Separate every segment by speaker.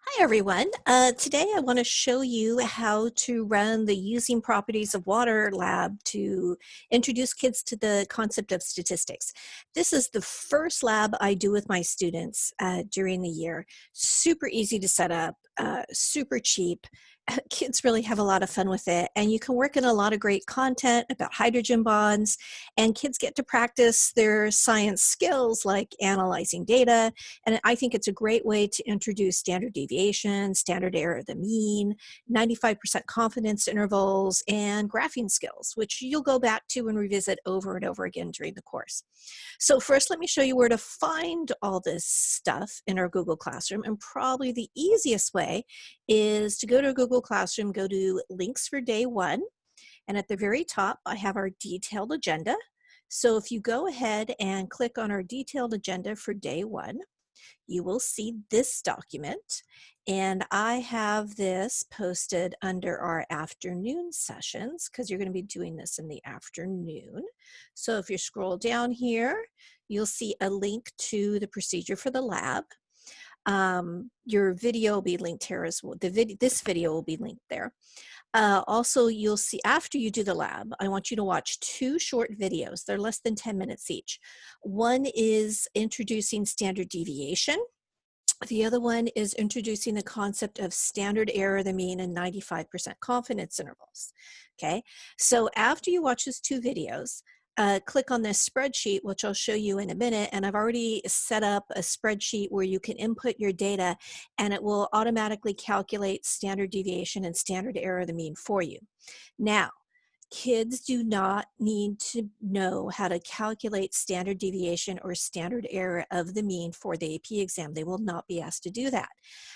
Speaker 1: Hi everyone. Today I want to show you how to run the Using Properties of Water lab to introduce kids to the concept of statistics. This is the first lab I do with my students during the year. Super easy to set up, super cheap. Kids really have a lot of fun with it, and you can work in a lot of great content about hydrogen bonds, and kids get to practice their science skills like analyzing data. And I think it's a great way to introduce standard deviation, standard error of the mean, 95% confidence intervals, and graphing skills, which you'll go back to and revisit over and over again during the course. So first, let me show you where to find all this stuff in our Google Classroom. And probably the easiest way is to go to Google Classroom, go to links for day one. And at the very top, I have our detailed agenda. So if you go ahead and click on our detailed agenda for day one, you will see this document, and I have this posted under our afternoon sessions because you're going to be doing this in the afternoon. So if you scroll down here, you'll see a link to the procedure for the lab. Your video will be linked here as well. This video will be linked there. Also, you'll see after you do the lab, I want you to watch two short videos. They're less than 10 minutes each. One is introducing standard deviation. The other one is introducing the concept of standard error of the mean and 95% confidence intervals. Okay, so after you watch those two videos, click on this spreadsheet, which I'll show you in a minute. And I've already set up a spreadsheet where you can input your data and it will automatically calculate standard deviation and standard error of the mean for you. Now, kids do not need to know how to calculate standard deviation or standard error of the mean for the AP exam. They will not be asked to do that.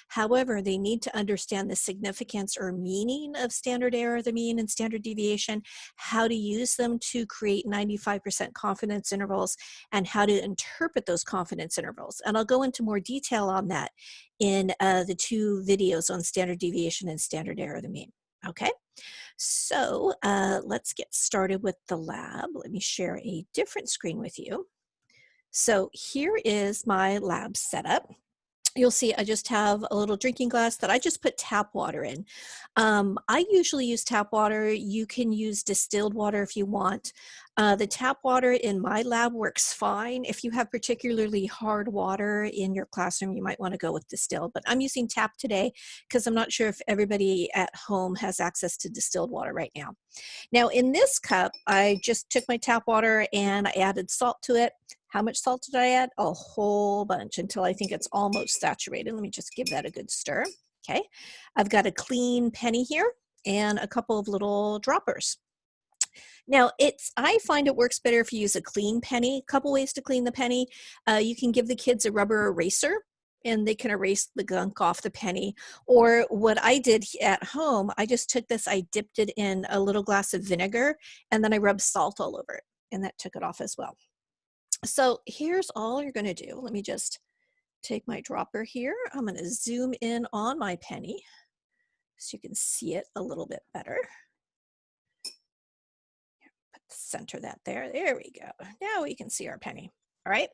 Speaker 1: However, they need to understand the significance or meaning of standard error of the mean and standard deviation, how to use them to create 95% confidence intervals, and how to interpret those confidence intervals. And I'll go into more detail on that in the two videos on standard deviation and standard error of the mean. Okay. So let's get started with the lab. Let me share a different screen with you. So here is my lab setup. You'll see I just have a little drinking glass that I just put tap water in. I usually use tap water. You can use distilled water if you want. The tap water in my lab works fine. If you have particularly hard water in your classroom, you might want to go with distilled, but I'm using tap today because I'm not sure if everybody at home has access to distilled water right now. Now in this cup, I just took my tap water and I added salt to it. How much salt did I add? A whole bunch until I think it's almost saturated. Let me just give that a good stir. Okay, I've got a clean penny here and a couple of little droppers. Now I find it works better if you use a clean penny. A couple ways to clean the penny. You can give the kids a rubber eraser and they can erase the gunk off the penny. Or what I did at home, I just took this, I dipped it in a little glass of vinegar, and then I rubbed salt all over it, and that took it off as well. So here's all you're going to do. Let me just take my dropper here. I'm going to zoom in on my penny so you can see it a little bit better. Center that there. There we go. Now we can see our penny. All right.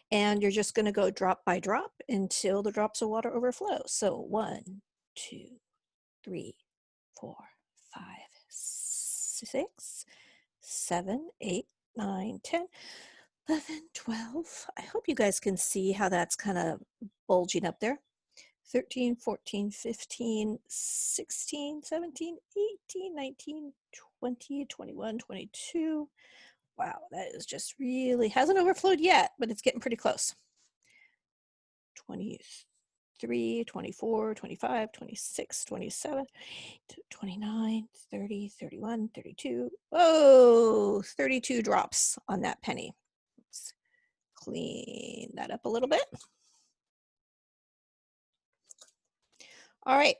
Speaker 1: And you're just going to go drop by drop until the drops of water overflow. So 1, 2, 3, 4, 5, 6, 7, 8, 9, 10. 11, 12. I hope you guys can see how that's kind of bulging up there. 13, 14, 15, 16, 17, 18, 19, 20, 21, 22. Wow, that is just really, hasn't overflowed yet, but it's getting pretty close. 23, 24, 25, 26, 27, 29, 30, 31, 32. Oh, 32 drops on that penny. Let's clean that up a little bit. All right,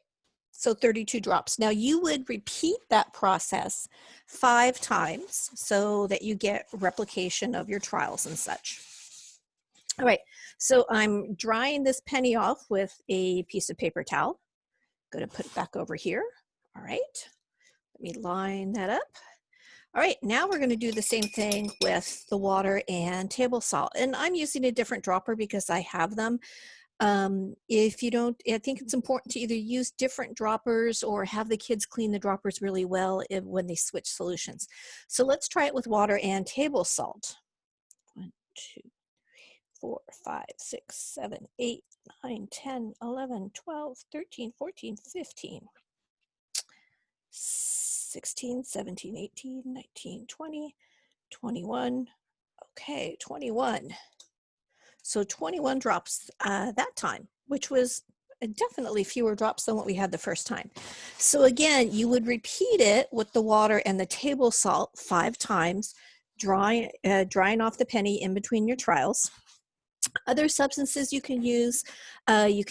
Speaker 1: so 32 drops. Now you would repeat that process 5 times so that you get replication of your trials and such. All right, so I'm drying this penny off with a piece of paper towel. I'm going to put it back over here. All right, let me line that up. All right, now we're going to do the same thing with the water and table salt. And I'm using a different dropper because I have them. If you don't, I think it's important to either use different droppers or have the kids clean the droppers really well when they switch solutions. So let's try it with water and table salt. 1, 2, 4, 5, 6, 7, 8, 9, 10, 11, 12, 13, 14, 15, 16, 17, 18, 19, 20, 21. Okay, 21. So 21 drops that time, which was definitely fewer drops than what we had the first time. So again, you would repeat it with the water and the table salt 5 times, drying off the penny in between your trials. Other substances you can use, I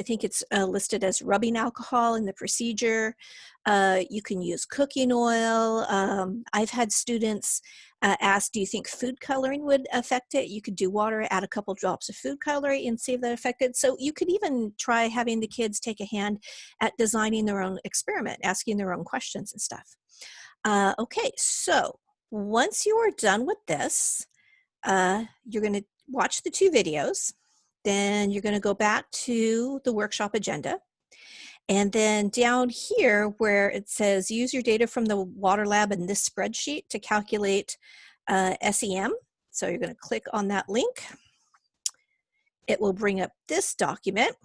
Speaker 1: think it's listed as rubbing alcohol in the procedure. You can use cooking oil. I've had students ask, do you think food coloring would affect it? You could do water, add a couple drops of food coloring and see if that affected. So you could even try having the kids take a hand at designing their own experiment, asking their own questions and stuff. Okay, so once you are done with this, you're going to watch the 2 videos. Then you're going to go back to the workshop agenda. And then down here where it says use your data from the water lab in this spreadsheet to calculate SEM. So you're going to click on that link. It will bring up this document.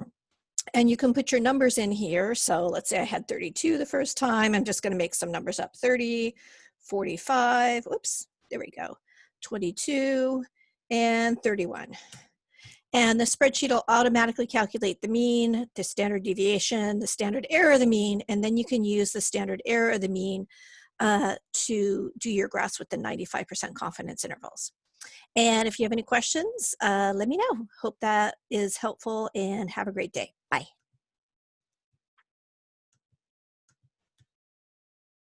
Speaker 1: And you can put your numbers in here. So let's say I had 32 the first time. I'm just going to make some numbers up. 30, 45, oops, there we go. 22 and 31. And the spreadsheet will automatically calculate the mean, the standard deviation, the standard error of the mean, and then you can use the standard error of the mean to do your graphs with the 95% confidence intervals. And if you have any questions, let me know. Hope that is helpful and have a great day. Bye.